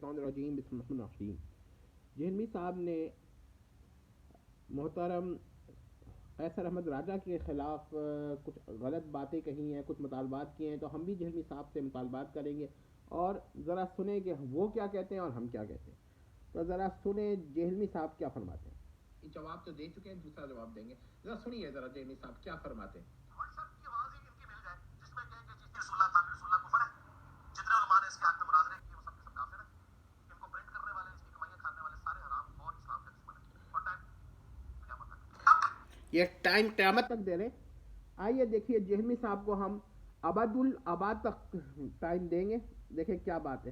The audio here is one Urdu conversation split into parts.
الشیطان الرجیم بسم اللہ الرحمن الرحیم. جہلمی صاحب نے محترم قیصر احمد راجہ کے خلاف کچھ غلط باتیں کہی ہیں, کچھ مطالبات کیے ہیں, تو ہم بھی جہلمی صاحب سے مطالبات کریں گے اور ذرا سنیں کہ وہ کیا کہتے ہیں اور ہم کیا کہتے ہیں. تو ذرا سنیں جہلمی صاحب کیا فرماتے ہیں. جواب تو دے چکے ہیں, دوسرا جواب دیں گے, ذرا سنیے ذرا جہلمی صاحب کیا فرماتے ہیں. یہ ٹائم قیامت تک دے رہے. آئیے دیکھیے جہلمی صاحب کو ہم ابد الاباد تک ٹائم دیں گے, دیکھیں کیا بات ہے.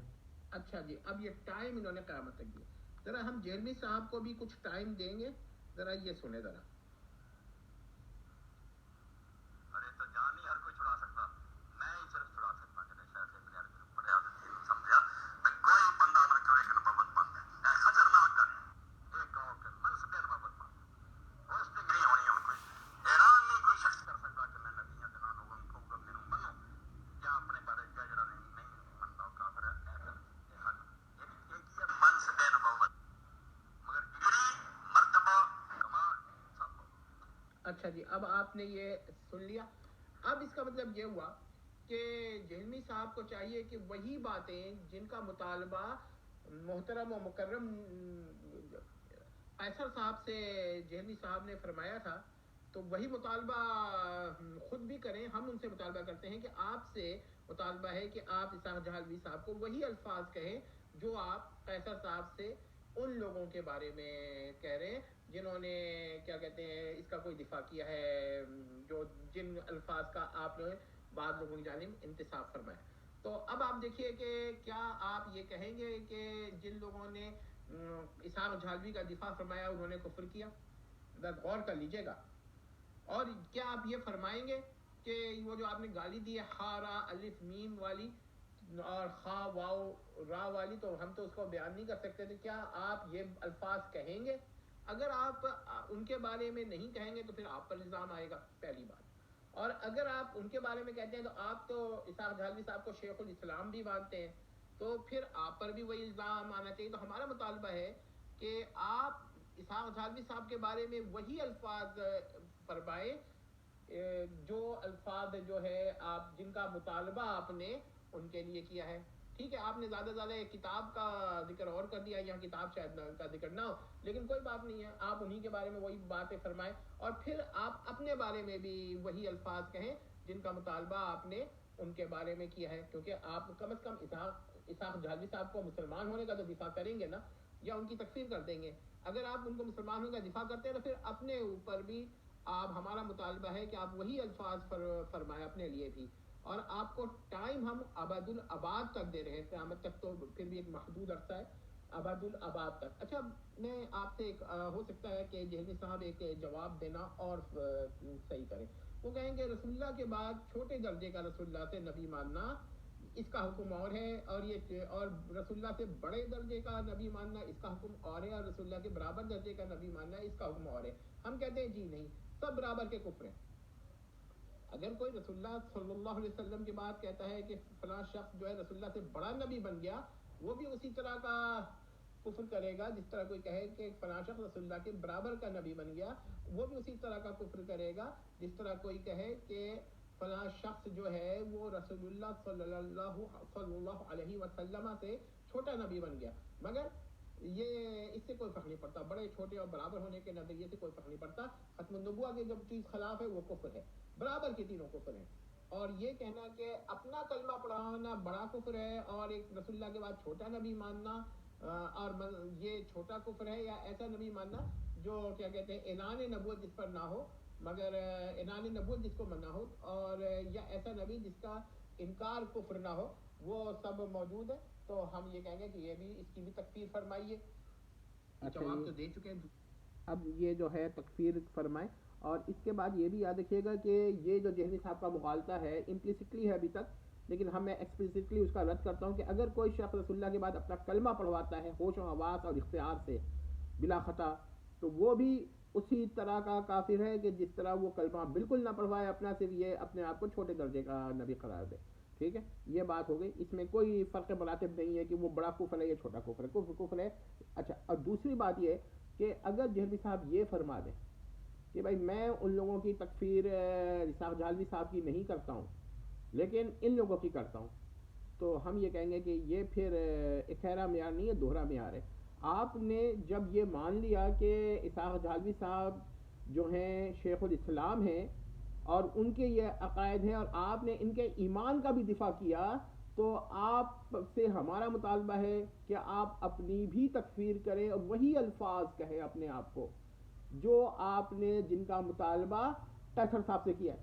اچھا جی, اب یہ ٹائم انہوں نے قیامت تک دیا, ذرا ہم جہلمی صاحب کو بھی کچھ ٹائم دیں گے, ذرا یہ سنیں ذرا. اچھا جی, اب آپ نے یہ سن لیا. اب اس کا مطلب یہ ہوا کہ جہلمی صاحب کو چاہیے کہ وہی باتیں جن کا مطالبہ محترم و مکرم قیصر صاحب سے جہلمی صاحب نے فرمایا تھا, تو وہی مطالبہ خود بھی کریں. ہم ان سے مطالبہ کرتے ہیں کہ آپ سے مطالبہ ہے کہ آپ اسحاق جہلوی صاحب کو وہی الفاظ کہیں جو آپ قیصر صاحب سے ان لوگوں کے بارے میں کہہ رہے ہیں جنہوں نے کیا کہتے ہیں اس کا کوئی دفاع کیا ہے, جو جن الفاظ کا آپ نے بعض لوگوں کی جانب انتصاب فرمایا. تو اب آپ دیکھیے کہ کیا آپ یہ کہیں گے کہ جن لوگوں نے اسحاق جہلوی کا دفاع فرمایا انہوں نے کفر کیا؟ غور کر لیجئے گا. اور کیا آپ یہ فرمائیں گے کہ وہ جو آپ نے گالی دی ہے خا را الف میم والی اور خا واو را والی, تو ہم تو اس کو بیان نہیں کر سکتے تھے, کیا آپ یہ الفاظ کہیں گے؟ اگر آپ ان کے بارے میں نہیں کہیں گے تو پھر آپ پر الزام آئے گا, پہلی بات. اور اگر آپ ان کے بارے میں کہتے ہیں تو آپ تو اسحاق جہلوی صاحب کو شیخ الاسلام بھی مانتے ہیں, تو پھر آپ پر بھی وہی الزام آنا چاہیے. تو ہمارا مطالبہ ہے کہ آپ اسحاق جہلوی صاحب کے بارے میں وہی الفاظ فرمائیں جو الفاظ جو ہے آپ جن کا مطالبہ آپ نے ان کے لیے کیا ہے. ٹھیک ہے, آپ نے زیادہ زیادہ ایک کتاب کا ذکر اور کر دیا, یہاں کتاب شاید کا ذکر نہ ہو, لیکن کوئی بات نہیں ہے, آپ انہی کے بارے میں وہی باتیں فرمائیں اور پھر آپ اپنے بارے میں بھی وہی الفاظ کہیں جن کا مطالبہ آپ نے ان کے بارے میں کیا ہے. کیونکہ آپ کم از کم اسحاق جہلوی صاحب کو مسلمان ہونے کا تو دفاع کریں گے نا, یا ان کی تکفیر کر دیں گے. اگر آپ ان کو مسلمان ہونے کا دفاع کرتے ہیں تو پھر اپنے اوپر بھی آپ, ہمارا مطالبہ ہے کہ آپ وہی الفاظ فرمائیں اپنے لیے بھی. اور آپ کو ٹائم ہم ابد الاباد تک دے رہے ہیں, قیامت تک تو پھر بھی ایک محدود عرصہ ہے, ابد الاباد تک. اچھا, میں آپ سے ایک ہو سکتا ہے کہ جہلمی صاحب ایک جواب دینا اور صحیح کریں. وہ کہیں کہ رسول اللہ کے بعد چھوٹے درجے کا رسول اللہ سے نبی ماننا اس کا حکم اور ہے, اور یہ اور رسول اللہ سے بڑے درجے کا نبی ماننا اس کا حکم اور ہے, اور رسول اللہ کے برابر درجے کا نبی ماننا اس کا حکم اور ہے. ہم کہتے ہیں جی نہیں, سب برابر کے کفر ہیں. اگر کوئی رسول اللہ صلی اللہ علیہ وسلم کے بعد کہتا ہے کہ فلاں شخص جو ہے رسول اللہ سے بڑا نبی بن گیا, وہ بھی اسی طرح کا کفر کرے گا جس طرح کوئی کہے کہ فلاں شخص رسول اللہ کے برابر کا نبی بن گیا, وہ بھی اسی طرح کا کفر کرے گا جس طرح کوئی کہے کہ فلاں شخص جو ہے وہ رسول اللہ صلی اللہ علیہ وسلم سے چھوٹا نبی بن گیا. مگر یہ اس سے کوئی فرق نہیں پڑتا, بڑے چھوٹے اور برابر ہونے کے نظریے سے کوئی فرق نہیں پڑتا. ختم النبوہ کی جب چیز خلاف ہے وہ کفر ہے, برابر کے تینوں کفر ہیں. اور یہ کہنا کہ اپنا کلمہ پڑھانا بڑا کفر ہے اور ایک رسول اللہ کے بعد چھوٹا نبی ماننا اور یہ چھوٹا کفر ہے, یا ایسا نبی ماننا جو کیا کہتے ہیں اعلان نبوت جس پر نہ ہو, مگر اعلان نبوت جس کو نہ ہو, اور یا ایسا نبی جس کا انکار کفر نہ ہو, وہ سب موجود ہے. تو ہم یہ کہیں گے کہ یہ بھی اس کی بھی تکفیر فرمائیے. جواب تو دے چکے ہیں, اب یہ جو ہے تکفیر فرمائیں. اور اس کے بعد یہ بھی یاد رکھیے گا کہ یہ جو جہلمی صاحب کا مغالطہ ہے امپلیسٹلی ہے ابھی تک, لیکن ہم میں ایکسپلیسٹلی اس کا رد کرتا ہوں کہ اگر کوئی شخص رسول اللہ کے بعد اپنا کلمہ پڑھواتا ہے ہوش و حواس اور اختیار سے بلا خطا, تو وہ بھی اسی طرح کا کافر ہے کہ جس طرح وہ کلمہ بالکل نہ پڑھوائے اپنا, صرف یہ اپنے آپ کو چھوٹے درجے کا نبی قرار دے. ٹھیک ہے، یہ بات ہو گئی، اس میں کوئی فرق مراتب نہیں ہے کہ وہ بڑا کفر ہے یا چھوٹا کفر ہے، کفر کفر ہے. اچھا، اور دوسری بات یہ ہے کہ اگر جہلوی صاحب یہ فرما دیں کہ بھائی میں ان لوگوں کی تکفیر اسحاق جہلوی صاحب کی نہیں کرتا ہوں لیکن ان لوگوں کی کرتا ہوں، تو ہم یہ کہیں گے کہ یہ پھر اکھیرا معیار نہیں ہے، دوہرا معیار ہے. آپ نے جب یہ مان لیا کہ اسحاق جہلوی صاحب جو ہیں شیخ الاسلام ہیں اور ان کے یہ عقائد ہیں اور آپ نے ان کے ایمان کا بھی دفاع کیا، تو آپ سے ہمارا مطالبہ ہے کہ آپ اپنی بھی تکفیر کریں اور وہی الفاظ کہیں اپنے آپ کو جو آپ نے جن کا مطالبہ ٹیسر صاحب سے کیا ہے.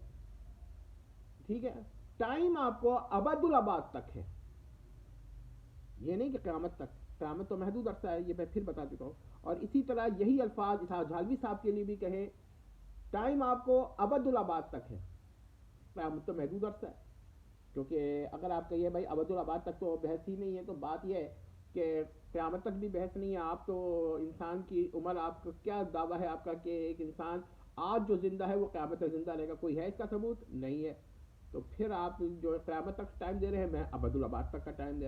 ٹھیک ہے، ٹائم آپ کو ابد الاباد تک ہے، یہ نہیں کہ قیامت تک، قیامت تو محدود عرصہ ہے، یہ میں پھر بتا چکا ہوں. اور اسی طرح یہی الفاظ اسحاق جہلوی صاحب کے لیے بھی کہیں، ٹائم آپ کو ابد الاباد تک ہے، قیامت تو محدود عرصہ ہے. کیونکہ اگر آپ کہیے بھائی ابد الاباد تک تو بحث ہی نہیں ہے، تو بات یہ ہے کہ قیامت تک بھی بحث نہیں ہے. آپ تو انسان کی عمر، آپ کا کیا دعویٰ ہے آپ کا کہ ایک انسان آج جو زندہ ہے وہ قیامت تک زندہ رہے گا؟ کوئی ہے اس کا ثبوت؟ نہیں ہے. تو پھر آپ جو قیامت تک ٹائم دے رہے ہیں، میں ابد الاباد تک کا ٹائم دے رہا ہوں.